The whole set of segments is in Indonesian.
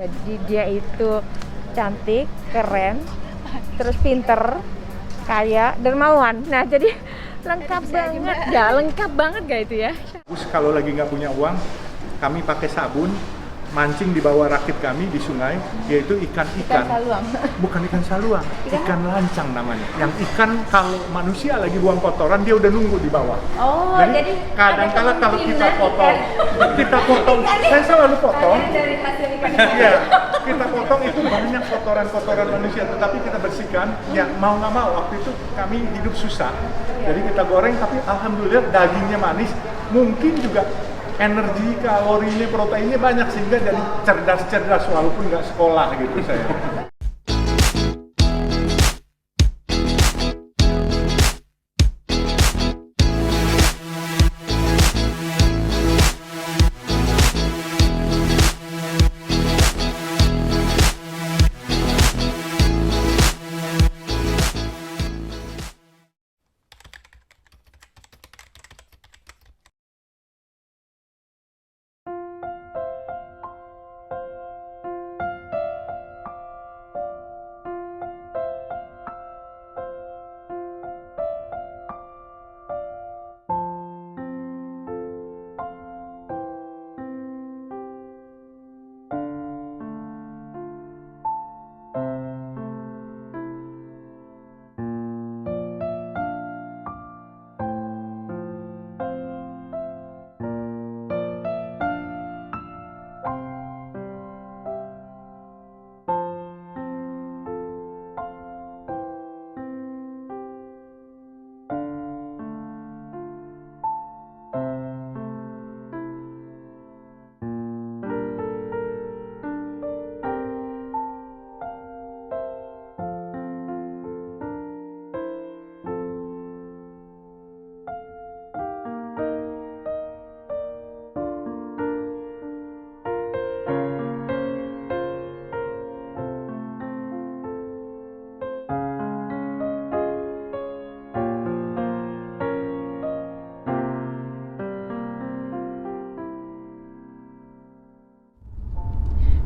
Jadi dia itu cantik, keren, terus pinter, kaya, dermawan. Nah, jadi lengkap banget. Ya, lengkap banget gak itu ya? Terus kalau lagi nggak punya uang, kami pakai sabun, mancing di bawah rakit kami di sungai, yaitu Ikan ikan-ikan. saluang. Bukan ikan saluang, ikan lancang namanya. Yang ikan kalau manusia lagi buang kotoran, dia udah nunggu di bawah. Oh, jadi kadang-kala kalau kita potong, Ikan. saya selalu potong. Dari hasil ikan. Iya, kita potong itu banyak kotoran-kotoran manusia, tetapi kita bersihkan. Ya mau nggak mau, waktu itu kami hidup susah. Jadi kita goreng, tapi alhamdulillah dagingnya manis. Mungkin juga energi, kalorinya, proteinnya banyak sehingga jadi cerdas-cerdas walaupun nggak sekolah gitu saya.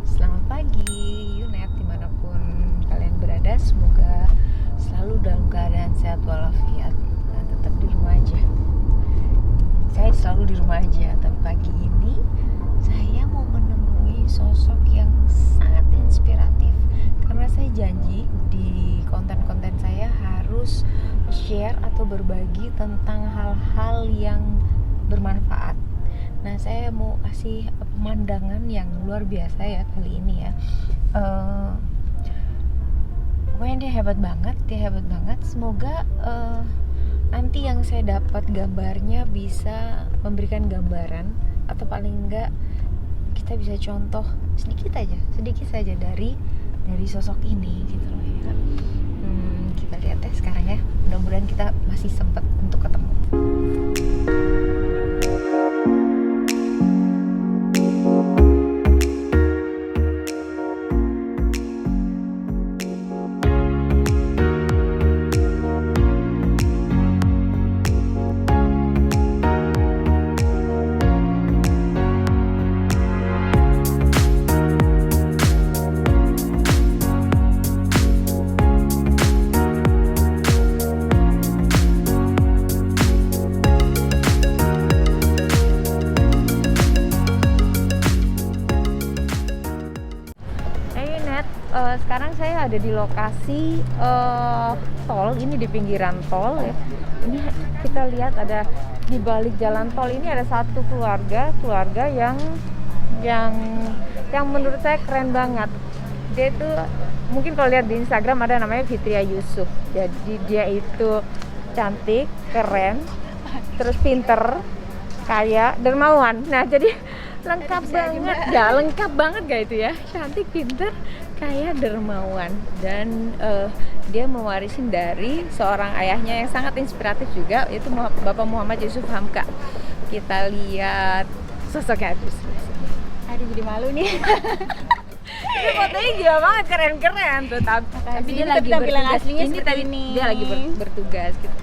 Selamat pagi, Yunet, dimanapun kalian berada. Semoga selalu dalam keadaan sehat walafiat dan tetap di rumah aja. Saya selalu di rumah aja, tapi pagi ini saya mau menemui sosok yang sangat inspiratif. Karena saya janji di konten-konten saya harus share atau berbagi tentang hal-hal yang bermanfaat. Nah, saya mau kasih pemandangan yang luar biasa ya kali ini ya. Pokoknya dia hebat banget. Semoga nanti yang saya dapat gambarnya bisa memberikan gambaran, atau paling enggak kita bisa contoh sedikit saja dari sosok ini gitu loh ya. Kita lihat ya sekarang ya. Mudah-mudahan kita masih sempat untuk ketemu. Sekarang saya ada di lokasi tol, ini di pinggiran tol ya. Ini kita lihat ada di balik jalan tol ini ada satu keluarga yang menurut saya keren banget. Dia itu mungkin kalau lihat di Instagram ada namanya Fitria Yusuf. Jadi dia itu cantik, keren, terus pinter, kaya, dermawan. Nah, jadi lengkap banget. Ya, lengkap banget gak itu ya? Cantik, pinter, kaya, dermawan. Dan dia mewarisin dari seorang ayahnya yang sangat inspiratif juga, yaitu Bapak Muhammad Yusuf Hamka. Kita lihat sosoknya. Aduh, jadi malu nih. Ini fotonya gila banget, keren-keren tuh. Tapi dia lagi tampilan aslinya ini seperti ini. Dia lagi bertugas gitu.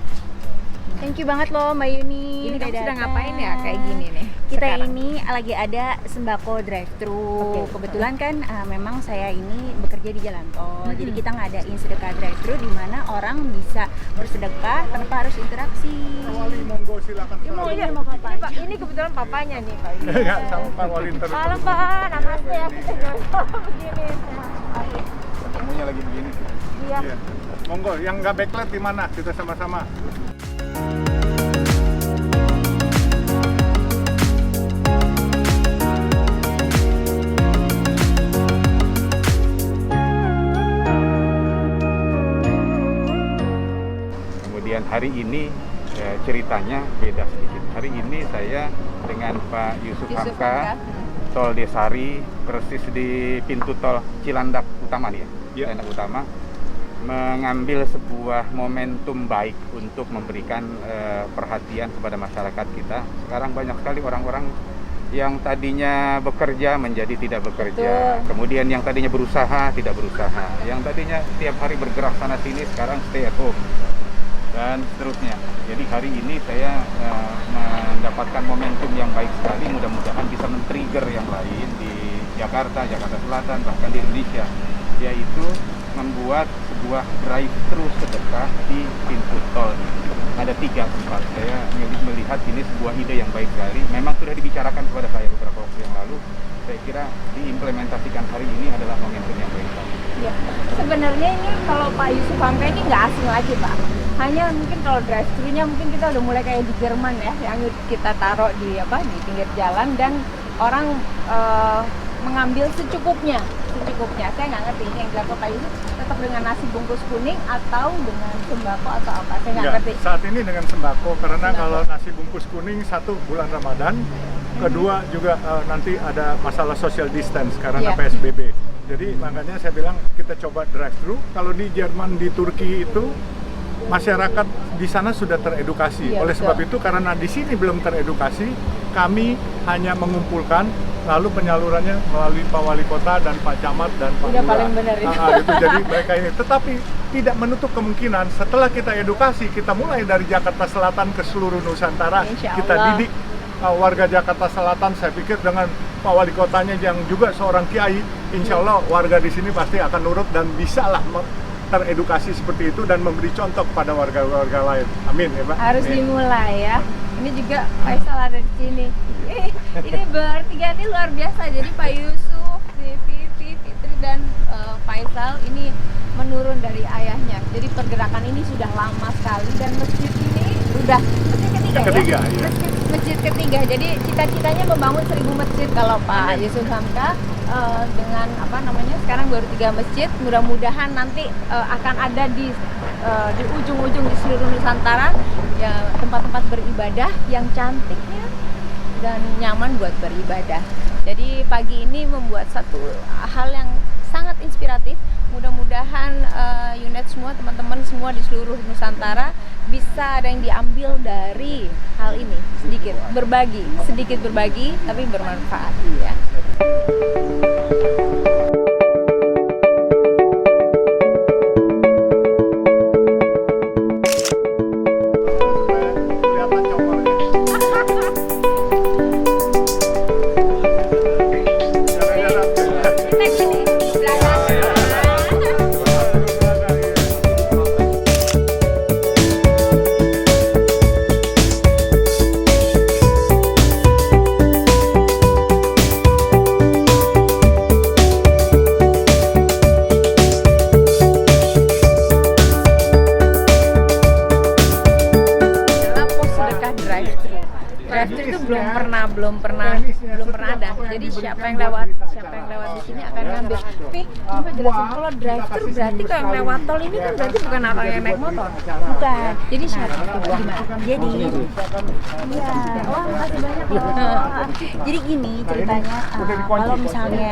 Thank you banget loh Mbak Yuni. Ini udah kamu sedang datang. ngapain ya kayak gini nih? Kita sekarang? ini lagi ada sembako drive-thru. Oke. Kebetulan kan memang saya ini bekerja di jalan tol. Jadi Mm-mm. kita ngadain sedekah drive-thru di mana orang bisa bersedekah tanpa harus interaksi. Wali monggo silakan. Ini mau Iya, ini, mau Papa ini, Pak, aja. ini kebetulan papanya nih Pak. Ya, sama Pak Wali terus. Halo Pak, namaste ya kita jodoh begini. Ketemunya lagi begini. Iya. Iya. Monggo, yang nggak backlight di mana? Kita sama-sama. Kemudian hari ini ceritanya beda sedikit. Hari ini saya dengan Pak Yusuf Yusuf Hamka, Hamka. Tol Desari, persis di pintu tol Cilandak Utama nih ya, Iya. Cilandak Utama, mengambil sebuah momentum baik untuk memberikan perhatian kepada masyarakat kita. Sekarang banyak sekali orang-orang yang tadinya bekerja menjadi tidak bekerja, Betul. kemudian yang tadinya berusaha tidak berusaha, yang tadinya tiap hari bergerak sana sini sekarang stay at home dan seterusnya. Jadi hari ini saya mendapatkan momentum yang baik sekali, mudah-mudahan bisa men-trigger yang lain di Jakarta, Jakarta Selatan, bahkan di Indonesia, yaitu membuat sebuah drive-thru sedekah di pintu tol. Ada 3 tempat. Saya melihat ini sebuah ide yang baik sekali. Memang sudah dibicarakan kepada saya beberapa waktu yang lalu. Saya kira diimplementasikan hari ini adalah momentum yang baik sekali. Iya. Sebenarnya ini kalau Pak Yusuf Hamka ini nggak asing lagi Pak. Hanya mungkin kalau drive-thru-nya mungkin kita udah mulai kayak di Jerman ya, yang kita taruh di di pinggir jalan dan orang mengambil secukupnya. Saya nggak ngerti ini yang dilakukan Pak Yusuf tetap dengan nasi bungkus kuning atau dengan sembako atau apa? Saya nggak Enggak, ngerti. saat ini dengan sembako karena Sembako. kalau nasi bungkus kuning 1 bulan Ramadan, kedua juga nanti ada masalah social distance karena Iya. PSBB. Jadi makanya saya bilang kita coba drive-thru. Kalau di Jerman, di Turki itu masyarakat di sana sudah teredukasi. Iya, Oleh sebab betul. itu karena di sini belum teredukasi, kami hanya mengumpulkan lalu penyalurannya melalui Pak Wali Kota dan Pak Camat dan Pak Udah Lurah. paling benar itu. Gitu. Jadi mereka ini, tetapi tidak menutup kemungkinan setelah kita edukasi, kita mulai dari Jakarta Selatan ke seluruh Nusantara, Insya kita Allah. didik warga Jakarta Selatan. Saya pikir dengan Pak Wali Kotanya yang juga seorang kiai, insya Allah warga di sini pasti akan nurut dan bisalah teredukasi seperti itu dan memberi contoh kepada warga-warga lain. Amin ya Pak. Harus Amin. dimulai ya. Ini juga Faisal ada di sini. Ini bertiga ini luar biasa. Jadi Pak Yusuf, Vivi, Fitri dan Faisal ini menurun dari ayahnya. Jadi pergerakan ini sudah lama sekali dan masjid ini udah masjid ketiga, Yang ketiga, ya. iya. Masjid ketiga. Jadi cita-citanya membangun 1000 masjid kalau Pak Yusuf Hamka dengan sekarang baru 3 masjid. Mudah-mudahan nanti akan ada di ujung-ujung di seluruh Nusantara ya, tempat-tempat beribadah yang cantiknya dan nyaman buat beribadah. Jadi pagi ini membuat satu hal yang sangat inspiratif. Mudah-mudahan unit semua, teman-teman semua di seluruh Nusantara bisa ada yang diambil dari hal ini, sedikit berbagi tapi bermanfaat ya. Kelihatan congolnya. Jalan-jalan. Kita gini, adalah pos sedekah drive-thru. Drive-thru itu belum pernah ada. Jadi siapa yang lewat di sini akan ngambil. Tapi coba jelasin kalau drive-thru berarti kalau yang lewat tol ini kan berarti bukan orang yang naik motor. Bukan. Jadi siapa? Gimana? Jadi, iya. Wah, makasih banyak loh. Jadi gini ceritanya, kalau misalnya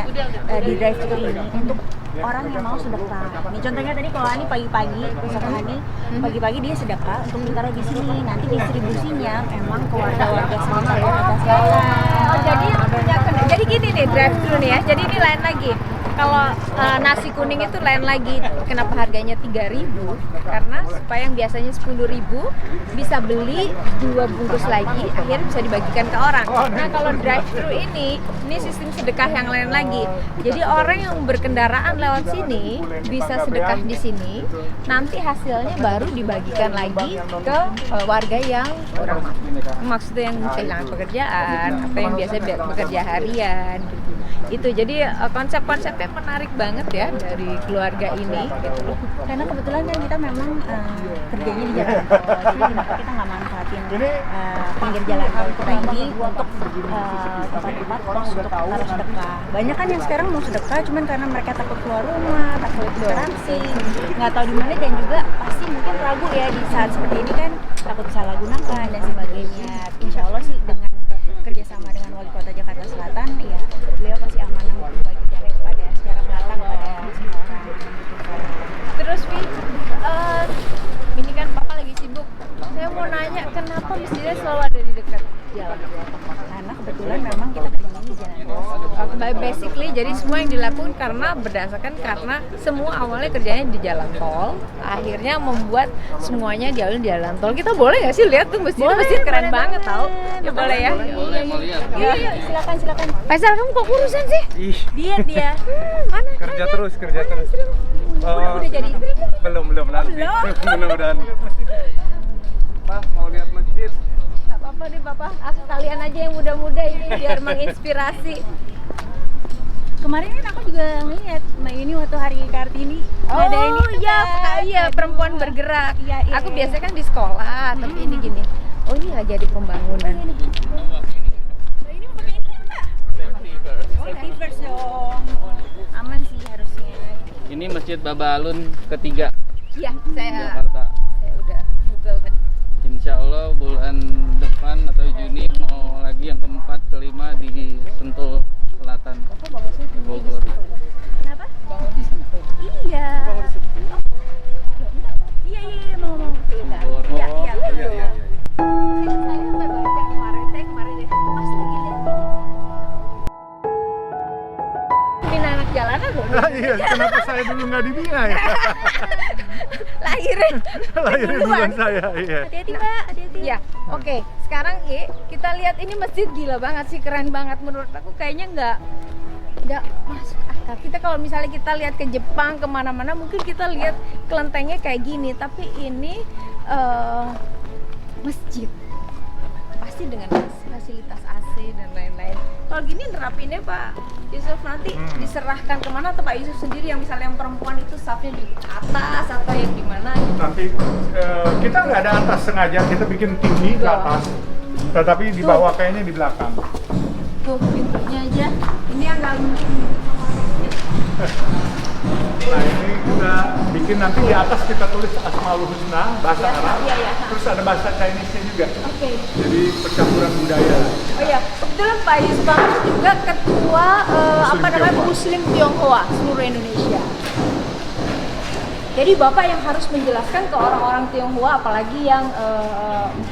di drive-thru ini untuk orang yang mau sedekah. Nih contohnya tadi kalau Ani pagi-pagi, misalkan Ani pagi-pagi dia sedekah untuk ditaruh di sini. Nanti distribusinya emang ke warga-warga sini Jakarta Selatan. Oh, jadi yang punya jadi gini nih drive-thru nih ya. Jadi ini lain lagi. kalau nasi kuning itu lain lagi. Kenapa harganya 3.000? Karena supaya yang biasanya 10.000 bisa beli 2 bungkus lagi, akhirnya bisa dibagikan ke orang. Nah kalau drive-thru ini sistem sedekah yang lain lagi. Jadi orang yang berkendaraan lewat sini bisa sedekah di sini, nanti hasilnya baru dibagikan lagi ke warga yang kurang mampu. Maksudnya yang kehilangan pekerjaan atau yang biasa bekerja harian gitu. Itu jadi konsep-konsepnya menarik banget ya dari keluarga ini gitu. Karena kebetulan kan kita memang kerjanya di jalan tol, jadi kenapa kita nggak manfaatin pinggir jalan tol kita ini untuk tempat-tempat untuk taruh sedekah. Banyak kan yang sekarang mau sedekah, cuman karena mereka takut keluar rumah, takut interaksi, nggak tahu di mana, dan juga pasti mungkin ragu ya di saat seperti ini kan, takut salah gunakan dan sebagainya. Insya Allah sih dengan kerjasama dengan Wali Kota Jakarta Selatan, ya beliau pasti amanah membagikannya kepada secara merata kepada semua orang. Terus Vi, ini kan Papa lagi sibuk. Saya mau nanya kenapa masjidnya selalu ada di dekat jalan? Karena kebetulan memang kita kerjanya di jalan tol. Basically, jadi semua yang dilakukan karena semua awalnya kerjanya di jalan tol, akhirnya membuat semuanya di jalan tol. Kita boleh nggak sih lihat tuh masjid keren banget tau? Ya boleh ya. Iya, silakan. Faisal, kamu kok kurusan sih? Ih, Dia. Mana? kerja terus. Udah jadi istri? Belum nanti. Mudah-mudahan. Pak, mau lihat masjid? Gak apa-apa deh Bapak, kalian aja yang muda-muda ini biar menginspirasi. Kemarin kan aku juga ngeliat Mbak Yuni waktu hari Kartini. Iya, perempuan bergerak. Iya. Aku biasanya kan di sekolah, tapi ini gini. Oh ini lagi ada pembangunan. Mbak Yuni mau pakai ini Mbak? Safety first dong. Aman sih harusnya. Ini Masjid Babalun ketiga Iya, saya Jakarta. udah Google kan. Insya Allah bulan depan atau Juni mau lagi yang keempat, kelima di Sentul Selatan di Bogor. Kenapa? Iya. Iya, mau. Bogor. Iya. Saya sampai baca kemarin ya, pas lagi lihat ini anak jalanan loh. Iya, kenapa saya dulu nggak dibina ya? Lahirin Duluan saya, iya. Hati-hati Mbak, hati-hati. Ya, oke. Sekarang kita lihat ini masjid gila banget sih, keren banget menurut aku. Kayaknya nggak masuk akal. Kita kalau misalnya kita lihat ke Jepang kemana-mana, mungkin kita lihat kelentengnya kayak gini, tapi ini masjid pasti dengan fasilitas AC dan lain-lain. Kalau gini nerapinnya Pak Yusuf nanti diserahkan kemana, atau Pak Yusuf sendiri yang misalnya yang perempuan itu staffnya di atas atau yang di mana gitu? Nanti kita nggak ada atas sengaja, kita bikin tinggi ke atas, tetapi di bawah kayaknya di belakang. Tuh pintunya aja, ini yang nggak mungkin. Nah ini kita bikin nanti di atas kita tulis Asmaul Husna bahasa Arab, terus ada bahasa Chinese-nya juga. Oke. Jadi percampuran budaya. Oh iya, kebetulan Pak Yusuf itu juga ketua Muslim Tionghoa seluruh Indonesia. Jadi Bapak yang harus menjelaskan ke orang-orang Tionghoa, apalagi yang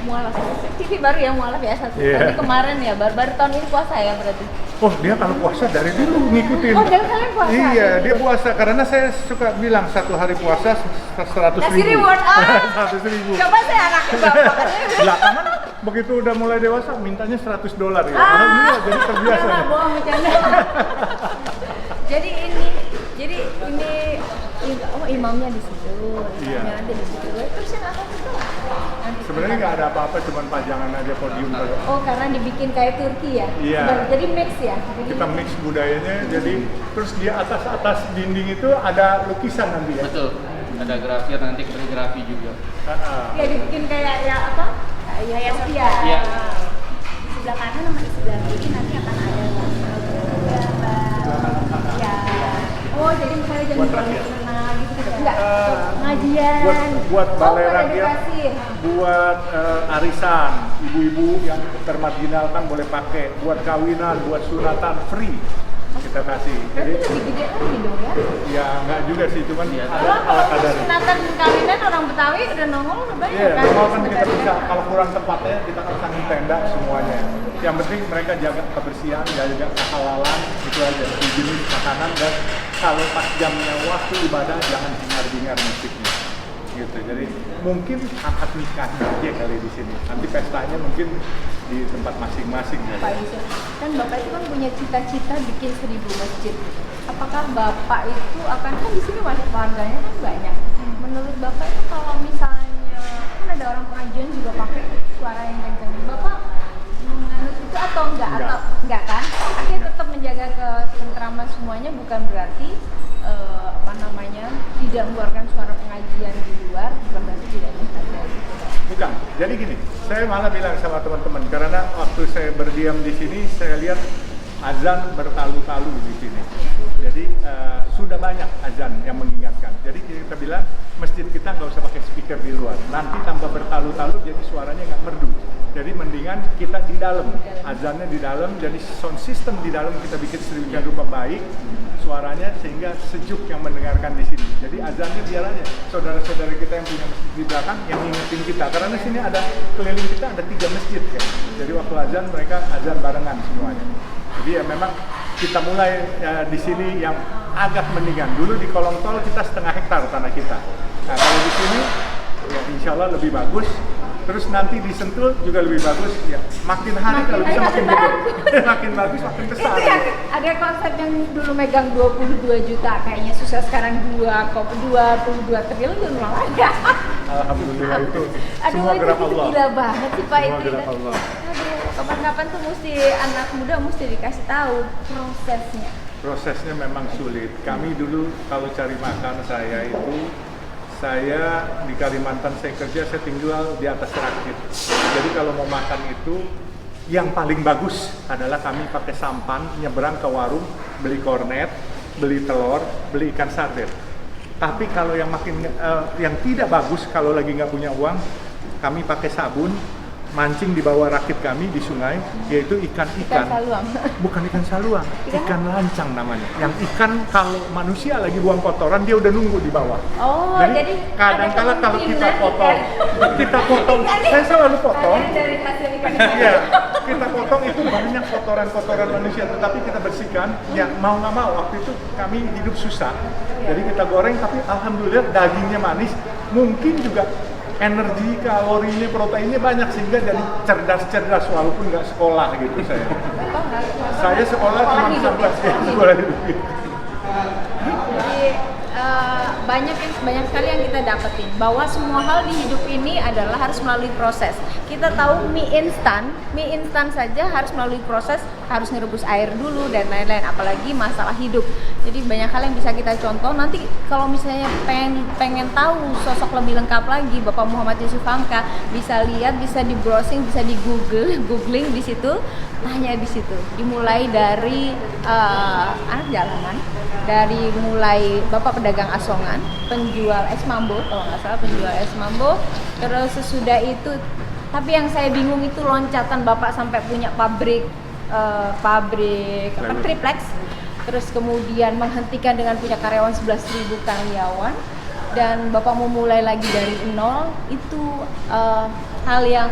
mualaf. TV baru ya mualaf ya satu. Tapi kemarin ya, baru tahun ini puasa ya berarti. Oh dia kalau puasa dari dulu ngikutin. Oh dari kalian puasa? Iya dia puasa, karena saya suka bilang satu hari puasa 100.000. Kasih reward, 100.000. Coba saya anaknya Bapak. Belakangan begitu udah mulai dewasa mintanya $100 ya. Iya, jadi terbiasa. Nggak bohong bercanda. Jadi ini imamnya di situ, imamnya ada di situ. Terus yang apa itu? Sebenarnya nggak ada apa-apa, cuman pajangan aja podium saja. Oh karena dibikin kayak Turki ya? Iya. Jadi mix ya? Kita mix budayanya, jadi terus di atas dinding itu ada lukisan nanti ya. Betul. Ada grafir, nanti kaligrafi juga. Ya dibikin kayak ya apa? Kayak Sofia. Iya. Di sebelah kanan sama di sebelah kiri nanti akan ada ya. Oh jadi misalnya jam renang gitu enggak? Ngajian. Buat balai buat rakyat, edukasi. buat arisan, ibu-ibu yang termarginalkan boleh pakai, buat kawinan, buat sunatan free kita kasih. Berarti Jadi lebih gede lagi dong ya? ya nggak juga juga sih, cuman Iya. ada Kalau ala kalau kadarnya. sunatan kawinan orang Betawi udah nongol udah banyak Iya, kan normal kan kita sebenarnya. bisa, kalau kurang tempatnya kita kan sangin tenda semuanya. Yang penting mereka jaga kebersihan, jaga kehalalan, itu aja. Jenis makanan dan kalau pas jamnya waktu ibadah jangan hingar-bingar musiknya. Gitu. Jadi mungkin akad nikahnya aja kali di sini. Nanti pestanya mungkin di tempat masing-masing ya. Pak Yusuf, kan Bapak itu kan punya cita-cita bikin 1000 masjid. Apakah Bapak itu akan, kan di sini warganya kan banyak. Menurut Bapak itu kalau misalnya kan ada orang pengajian juga pakai suara yang kencang. Bapak menganut itu atau enggak? Enggak. Atau enggak kan? Artinya tetap menjaga ketentraman semuanya, bukan berarti apa namanya tidak mengeluarkan suara pengajian di luar, bukan berarti tidak menjaga gitu. Bukan. Jadi gini, saya malah bilang sama teman-teman karena waktu saya berdiam di sini saya lihat azan bertalu-talu di sini. Jadi sudah banyak azan yang mengingatkan. Jadi kita bilang masjid kita nggak usah pakai speaker di luar. Nanti tambah bertalu-talu jadi suaranya nggak merdu. Jadi mendingan kita di dalam, azannya di dalam. Jadi sound system di dalam kita bikin sedemikian rupa baik suaranya sehingga sejuk yang mendengarkan di sini. Jadi azannya biar aja saudara-saudara kita yang punya masjid di belakang yang ngingetin kita. Karena di sini ada keliling kita ada 3 masjid kan. Jadi waktu azan mereka azan barengan semuanya. Jadi ya memang kita mulai di sini yang agak mendingan. Dulu di kolong tol kita 1/2 hektar tanah kita. Nah kalau di sini ya insya Allah lebih bagus. Terus nanti di Sentul juga lebih bagus. Ya makin hari kalau bisa makin gede, makin bagus, makin besar. Itu yang ada konsep yang dulu megang 22 juta kayaknya susah sekarang 22 triliun malah ada. Alhamdulillah itu Aduh semua itu gerak Allah. gila banget sih Pak Semua itu. gerak Allah. Aduh kapan-kapan tuh mesti anak muda mesti dikasih tahu prosesnya. Prosesnya memang sulit. Kami dulu kalau cari makan saya di Kalimantan saya kerja, saya tinggal di atas rakit. Jadi kalau mau makan itu yang paling bagus adalah kami pakai sampan, nyebrang ke warung, beli kornet, beli telur, beli ikan sarden. Tapi kalau yang yang tidak bagus, kalau lagi nggak punya uang, kami pakai sabun, mancing di bawah rakit kami di sungai, yaitu Ikan ikan-ikan. saluang. Bukan ikan saluang, ikan lancang namanya. Yang ikan kalau manusia lagi buang kotoran dia udah nunggu di bawah. Oh, jadi kadang-kala ada kalau kita kemungkinan potong, saya selalu potong. dari hasil ikan Iya, kita potong itu banyak kotoran-kotoran manusia, tetapi kita bersihkan. Ya mau nggak mau, waktu itu kami hidup susah, jadi kita goreng. Tapi alhamdulillah dagingnya manis, mungkin juga energi, kalorinya, proteinnya banyak sehingga jadi cerdas-cerdas walaupun nggak sekolah gitu saya. Saya sekolah cuma sampai sekolah hidup. Jadi banyak sekali yang kita dapetin bahwa semua hal di hidup ini adalah harus melalui proses. Kita tahu mie instan saja harus melalui proses, harus ngerebus air dulu dan lain-lain, apalagi masalah hidup. Jadi banyak hal yang bisa kita contoh. Nanti kalau misalnya pengen tahu sosok lebih lengkap lagi Bapak Muhammad Yusuf Hamka, bisa lihat, bisa di browsing, bisa di googling di situ, tanya di situ. Dimulai dari anak jalanan, dari mulai Bapak pedagang asongan, penjual es mambo, kalau nggak salah penjual es mambo, terus sesudah itu, tapi yang saya bingung itu loncatan Bapak sampai punya pabrik triplex, terus kemudian menghentikan dengan punya karyawan 11.000 karyawan, dan Bapak mau mulai lagi dari nol, itu hal yang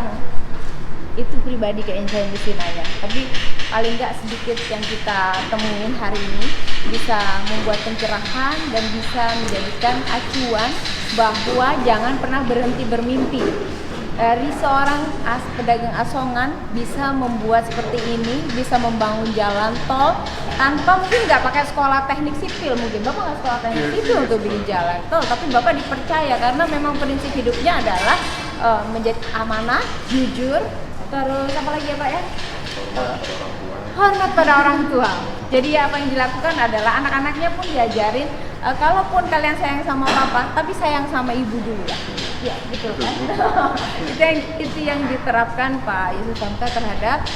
itu pribadi kayaknya saya mesti nanya. Tapi paling nggak sedikit yang kita temuin hari ini bisa membuat pencerahan dan bisa menjadikan acuan bahwa jangan pernah berhenti bermimpi. Dari seorang pedagang asongan bisa membuat seperti ini, bisa membangun jalan tol tanpa mungkin nggak pakai sekolah teknik sipil, mungkin Bapak nggak sekolah teknik sipil untuk bikin jalan tol, tapi Bapak dipercaya karena memang prinsip hidupnya adalah menjadi amanah, jujur, terus apa lagi ya Pak ya? Hormat pada orang tua. Jadi apa yang dilakukan adalah anak-anaknya pun diajarin, kalaupun kalian sayang sama papa, tapi sayang sama ibu dulu ya. Ya betul kan? itu yang diterapkan Pak Yusuf Hamka terhadap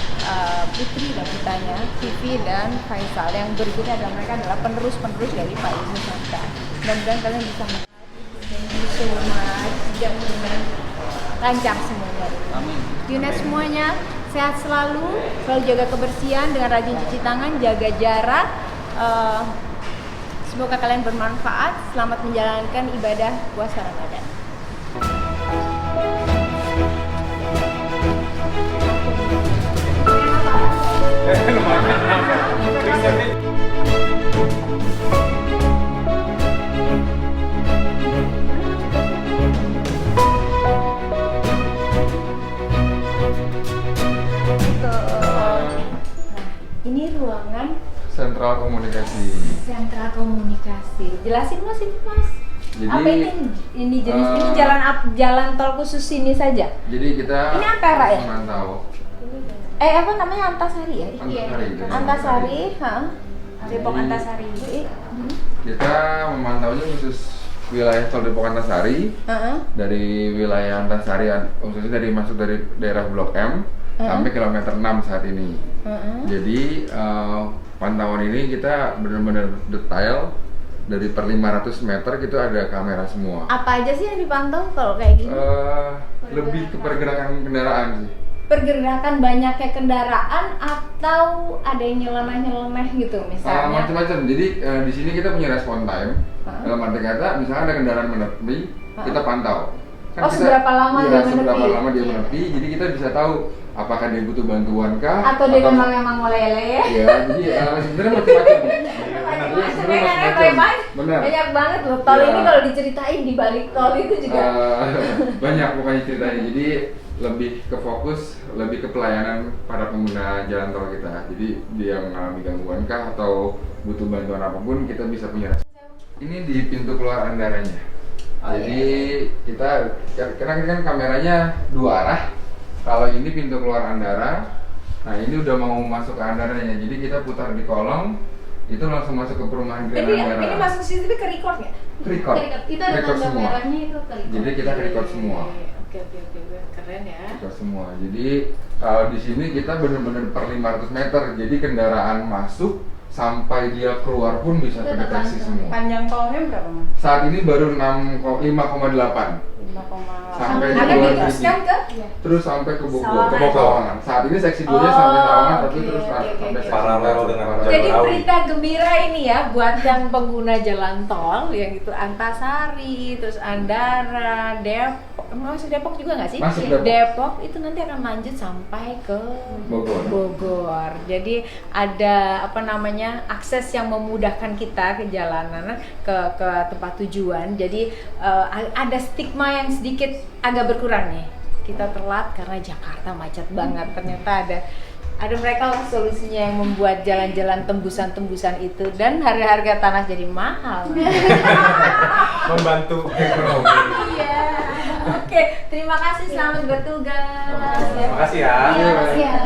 putri dan putranya, Vivi dan Faisal. Yang berikutnya adalah mereka adalah penerus-penerus dari Pak Yusuf Hamka. Mudah-mudahan kalian bisa dengan lancar semuanya. Amin. Yuna semuanya sehat selalu jaga kebersihan dengan rajin cuci tangan, jaga jarak. Semoga kalian bermanfaat. Selamat menjalankan ibadah puasa Ramadan. Ini ruangan Sentral komunikasi. sentral komunikasi. Jelasin Mas ini Mas. Jadi Apa ini jenis ini jalan tol khusus ini saja? Jadi kita Ini Ampera ya? memantau Apa namanya Antasari ya? Antasari. Antasari, heeh. Depok Antasari. Kita memantaunya khusus wilayah tol Depok Antasari. Heeh. Dari wilayah Antasari, khususnya dari masuk dari daerah Blok M sampai kilometer 6 saat ini. Jadi pantauan ini kita benar-benar detail. Dari per 500 meter gitu ada kamera semua. Apa aja sih yang dipantau kalau kayak gini? Lebih ke pergerakan kendaraan sih. Pergerakan banyaknya kendaraan atau ada yang nyeleneh-nyeleneh gitu misalnya? Macam-macam. Jadi di sini kita punya respon time. Dalam arti kata, misalnya ada kendaraan menepi, kita pantau. Oh, seberapa lama dia menepi? Seberapa lama dia menepi. Jadi kita bisa tahu apakah dia butuh bantuan kah? Atau dia memang meleleh? Iya. Jadi sebenarnya macam-macam. Banyak banget loh. Tol Ya. ini kalau diceritain di balik tol itu juga. Banyak pokoknya ceritanya. Jadi lebih ke fokus, lebih ke pelayanan para pengguna jalan tol kita. Jadi dia mengalami gangguan kah atau butuh bantuan apapun, kita bisa punya. Ini di pintu keluar Andaranya. Jadi kita karena kan kameranya dua arah. Kalau ini pintu keluar Andara, nah ini udah mau masuk ke Andaranya. Jadi kita putar di kolong, itu langsung masuk ke perumahan Grand Andara. Ini masuk CCTV ke record nggak? Record. Itu ada Record tanda semua. merahnya itu ke record. Jadi kita record semua. Oke, keren ya. Record semua. Jadi kalau di sini kita benar-benar per 500 meter. Jadi kendaraan masuk sampai dia keluar pun bisa terdeteksi semua. Panjang tolnya berapa Mas? Saat ini baru 5,8 sampai Akan di diteruskan ke? terus sampai ke Bogor, Sawangan. ke Sawangan. Saat ini seksi 2 nya sampai Sawangan, tapi oke, terus oke, sampai oke. seksi Paralel dua. dengan Paralel. Jadi Jagorawi. berita gembira ini ya buat yang pengguna jalan tol yang itu Antasari, terus Andara, Depok, masuk Depok juga nggak sih? Masuk Depok. Depok itu nanti akan lanjut sampai ke Bogor. Jadi ada apa namanya akses yang memudahkan kita ke jalanan ke tempat tujuan. Jadi ada stigma yang sedikit agak berkurang nih. Kita telat karena Jakarta macet banget. Ternyata ada mereka lah solusinya yang membuat jalan-jalan tembusan-tembusan itu dan harga tanah jadi mahal. Membantu ekonomi. Iya. Oke, terima kasih, selamat bertugas. Terima kasih ya. Iya, makasih ya.